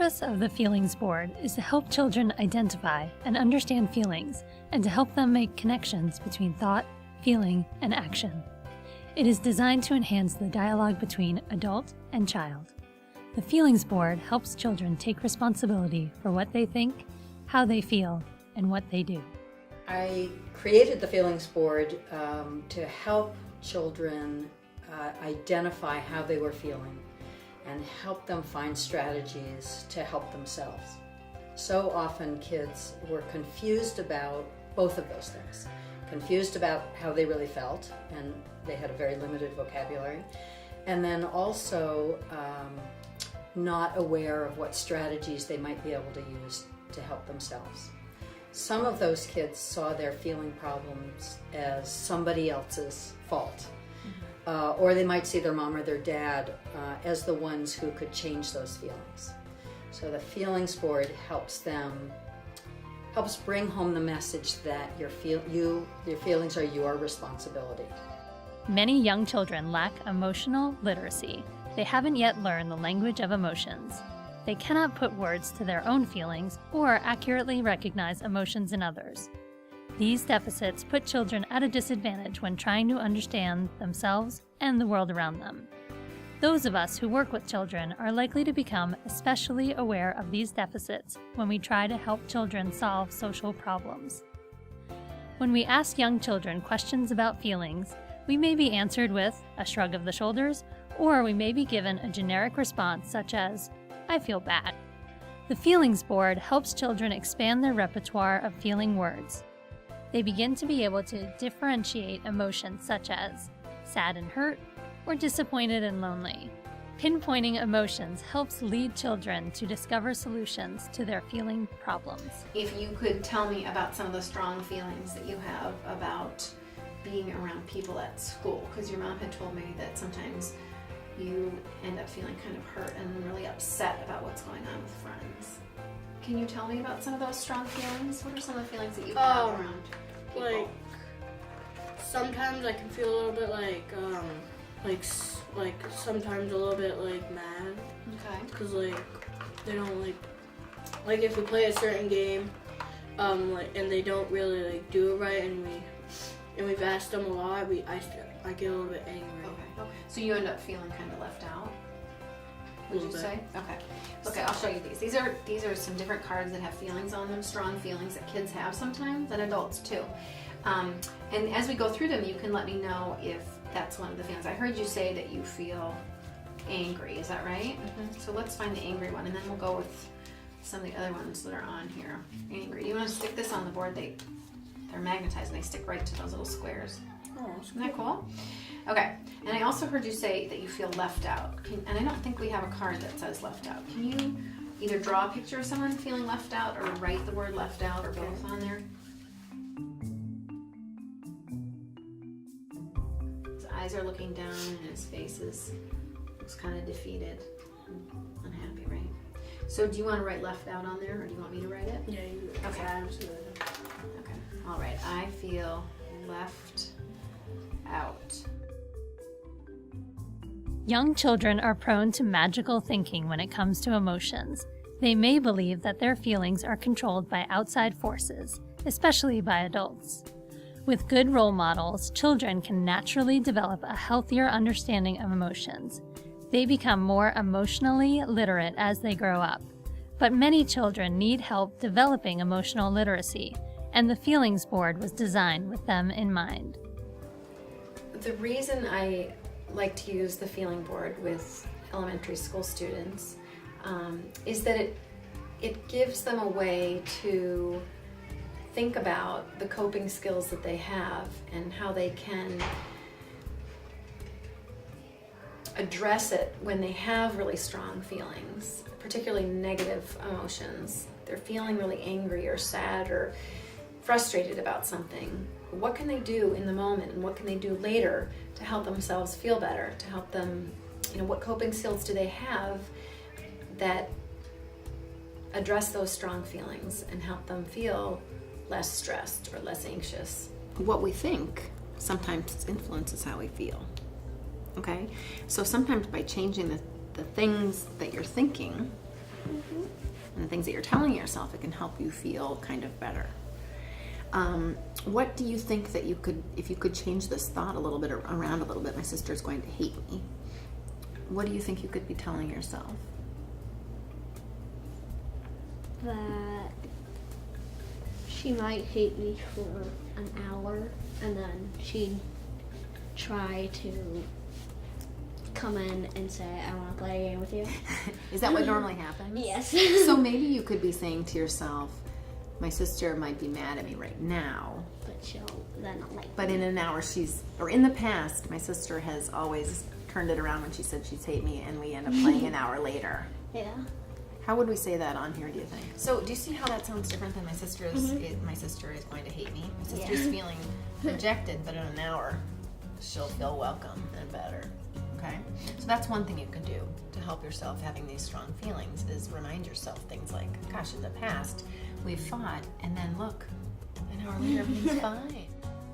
purpose of the Feelings Board is to help children identify and understand feelings and to help them make connections between thought, feeling, and action. It is designed to enhance the dialogue between adult and child. The Feelings Board helps children take responsibility for what they think, how they feel, and what they do. I created the Feelings Board to help children identify how they were feeling and help them find strategies to help themselves. So often kids were confused about both of those things. Confused about how they really felt, and they had a very limited vocabulary, and then also not aware of what strategies they might be able to use to help themselves. Some of those kids saw their feeling problems as somebody else's fault. Or they might see their mom or their dad as the ones who could change those feelings. So the Feelings Board helps bring home the message that your feelings are your responsibility. Many young children lack emotional literacy. They haven't yet learned the language of emotions. They cannot put words to their own feelings or accurately recognize emotions in others. These deficits put children at a disadvantage when trying to understand themselves and the world around them. Those of us who work with children are likely to become especially aware of these deficits when we try to help children solve social problems. When we ask young children questions about feelings, we may be answered with a shrug of the shoulders, or we may be given a generic response such as, "I feel bad." The Feelings Board helps children expand their repertoire of feeling words. They begin to be able to differentiate emotions such as sad and hurt, or disappointed and lonely. Pinpointing emotions helps lead children to discover solutions to their feeling problems. If you could tell me about some of the strong feelings that you have about being around people at school, because your mom had told me that sometimes you end up feeling kind of hurt and really upset about what's going on with friends. Can you tell me about some of those strong feelings? What are some of the feelings that you have around people? Like, sometimes I can feel a little bit like sometimes a little bit like mad. Okay. Because they don't like if we play a certain game, and they don't really do it right, and we've asked them a lot, I get a little bit angry. Okay. So you end up feeling kind of left out. Would you say? Okay, I'll show you these. These are some different cards that have feelings on them, strong feelings that kids have sometimes, and adults too. And as we go through them, you can let me know if that's one of the feelings. I heard you say that you feel angry, is that right? Mm-hmm. So let's find the angry one, and then we'll go with some of the other ones that are on here. Angry. You want to stick this on the board? They're magnetized, and they stick right to those little squares. Oh, isn't that cool? Okay, and I also heard you say that you feel left out. And I don't think we have a card that says left out. Can you either draw a picture of someone feeling left out or write the word left out or both on there? His eyes are looking down and his face looks kind of defeated and unhappy, right? So do you want to write left out on there, or do you want me to write it? Yeah, you do. Okay. Absolutely. Okay, all right. I feel left out. Young children are prone to magical thinking when it comes to emotions. They may believe that their feelings are controlled by outside forces, especially by adults. With good role models, children can naturally develop a healthier understanding of emotions. They become more emotionally literate as they grow up. But many children need help developing emotional literacy, and the Feelings Board was designed with them in mind. The reason I like to use the Feeling Board with elementary school students is that it gives them a way to think about the coping skills that they have and how they can address it when they have really strong feelings, particularly negative emotions. They're feeling really angry or sad or frustrated about something. What can they do in the moment, and what can they do later to help themselves feel better, to help them, what coping skills do they have that address those strong feelings and help them feel less stressed or less anxious? What we think sometimes influences how we feel. Okay? So sometimes by changing the things that you're thinking, And the things that you're telling yourself, it can help you feel kind of better. What do you think that you could, if you could change this thought a little bit around a little bit, my sister's going to hate me. What do you think you could be telling yourself? That she might hate me for an hour and then she'd try to come in and say, I want to play a game with you. Is that what normally happens? Yes. So maybe you could be saying to yourself, my sister might be mad at me right now, But she'll then not like but me. in an hour or in the past, my sister has always turned it around when she said she'd hate me and we end up playing an hour later. Yeah. How would we say that on here, do you think? So do you see how that sounds different than my sister is, my sister is going to hate me? My sister's feeling rejected, but in an hour, she'll feel welcome and better. Okay? So that's one thing you can do to help yourself having these strong feelings is remind yourself things like, gosh, in the past, we've fought, and then look, an hour later, everything's fine.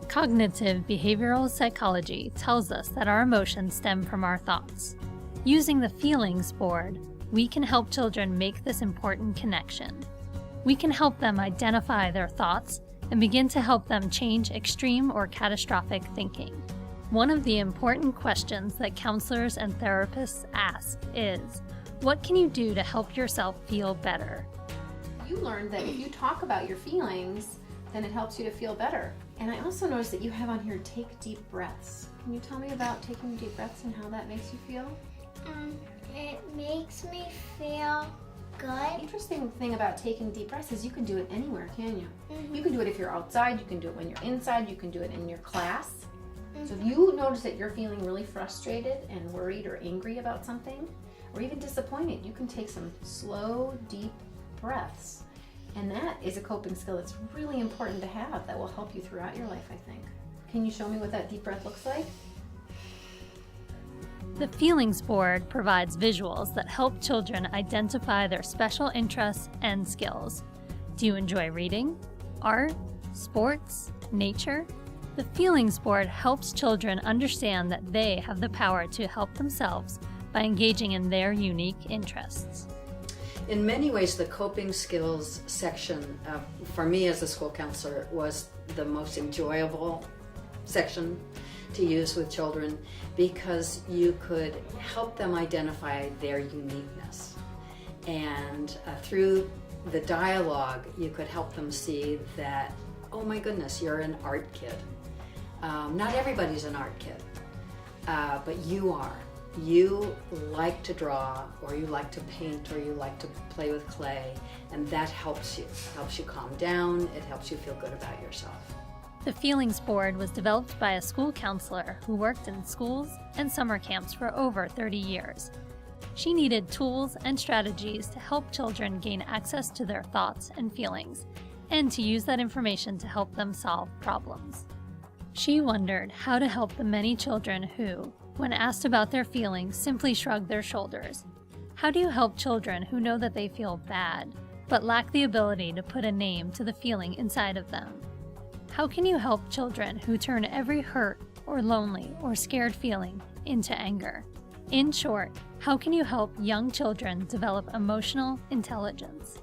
Cognitive behavioral psychology tells us that our emotions stem from our thoughts. Using the feelings board, we can help children make this important connection. We can help them identify their thoughts and begin to help them change extreme or catastrophic thinking. One of the important questions that counselors and therapists ask is, what can you do to help yourself feel better? You learned that if you talk about your feelings, then it helps you to feel better. And I also noticed that you have on here, take deep breaths. Can you tell me about taking deep breaths and how that makes you feel? It makes me feel The good. interesting thing about taking deep breaths is you can do it anywhere, can you? You can do it if you're outside, you can do it when you're inside, you can do it in your class. So if you notice that you're feeling really frustrated and worried or angry about something, or even disappointed, you can take some slow, deep breaths. And that is a coping skill that's really important to have that will help you throughout your life, I think. Can you show me what that deep breath looks like? The feelings board provides visuals that help children identify their special interests and skills. Do you enjoy reading, art, sports, nature? The feelings board helps children understand that they have the power to help themselves by engaging in their unique interests. In many ways, the coping skills section, for me as a school counselor, was the most enjoyable section to use with children because you could help them identify their uniqueness. And through the dialogue, you could help them see that, oh my goodness, you're an art kid. Not everybody's an art kid, but you are. You like to draw, or you like to paint, or you like to play with clay, and that helps you. It helps you calm down, it helps you feel good about yourself. The feelings board was developed by a school counselor who worked in schools and summer camps for over 30 years. She needed tools and strategies to help children gain access to their thoughts and feelings, and to use that information to help them solve problems. She wondered how to help the many children who, when asked about their feelings, simply shrug their shoulders. How do you help children who know that they feel bad, but lack the ability to put a name to the feeling inside of them? How can you help children who turn every hurt or lonely or scared feeling into anger? In short, how can you help young children develop emotional intelligence?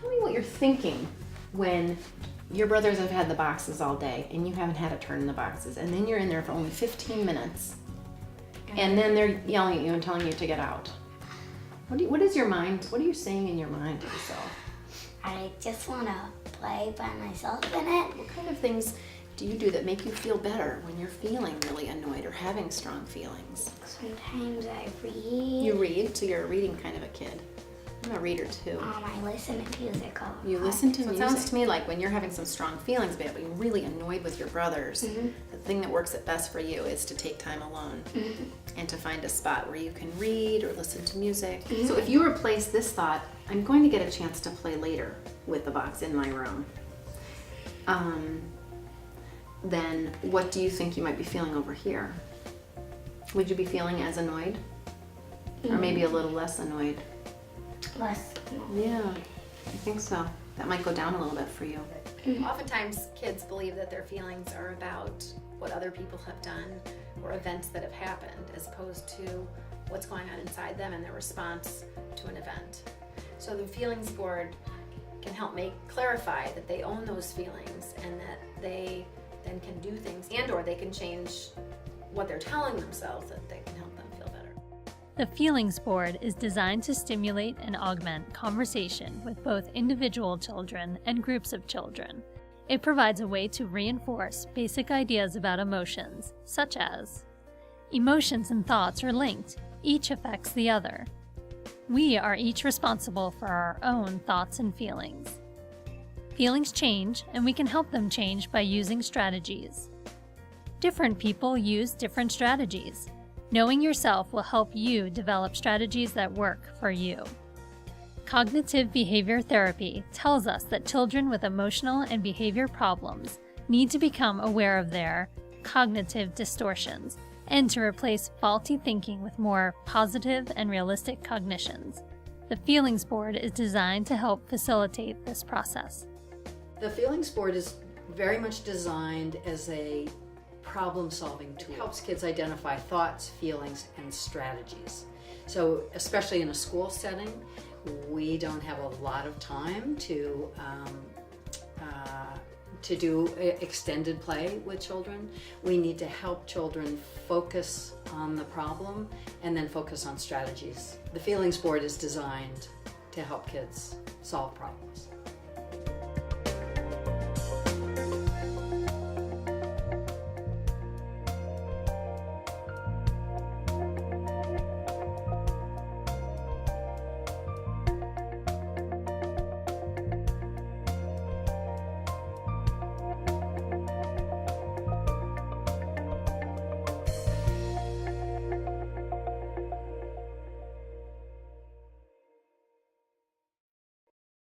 Tell me what you're thinking when your brothers have had the boxes all day and you haven't had a turn in the boxes, and then you're in there for only 15 minutes, and then they're yelling at you and telling you to get out. What is your mind? What are you saying in your mind to yourself? I just want to play by myself in it. What kind of things do you do that make you feel better when you're feeling really annoyed or having strong feelings? Sometimes I read. You read, so you're a reading kind of a kid. I'm a reader too. I listen to music a lot. You listen to So it music. sounds to me like when you're having some strong feelings about being really annoyed with your brothers, the thing that works at best for you is to take time alone and to find a spot where you can read or listen to music. So if you replace this thought, I'm going to get a chance to play later with the box in my room, then what do you think you might be feeling over here? Would you be feeling as annoyed? Or maybe a little less annoyed? Less. Yeah, I think so. That might go down a little bit for you. Oftentimes, kids believe that their feelings are about what other people have done or events that have happened, as opposed to what's going on inside them and their response to an event. So the feelings board can help clarify that they own those feelings and that they then can do things or they can change what they're telling themselves that they can help them feel better. The Feelings Board is designed to stimulate and augment conversation with both individual children and groups of children. It provides a way to reinforce basic ideas about emotions, such as emotions and thoughts are linked, each affects the other. We are each responsible for our own thoughts and feelings. Feelings change, and we can help them change by using strategies. Different people use different strategies. Knowing yourself will help you develop strategies that work for you. Cognitive behavior therapy tells us that children with emotional and behavior problems need to become aware of their cognitive distortions and to replace faulty thinking with more positive and realistic cognitions. The Feelings Board is designed to help facilitate this process. The Feelings Board is very much designed as a problem-solving tool. It helps kids identify thoughts, feelings, and strategies. So, especially in a school setting, we don't have a lot of time to do extended play with children. We need to help children focus on the problem and then focus on strategies. The Feelings Board is designed to help kids solve problems.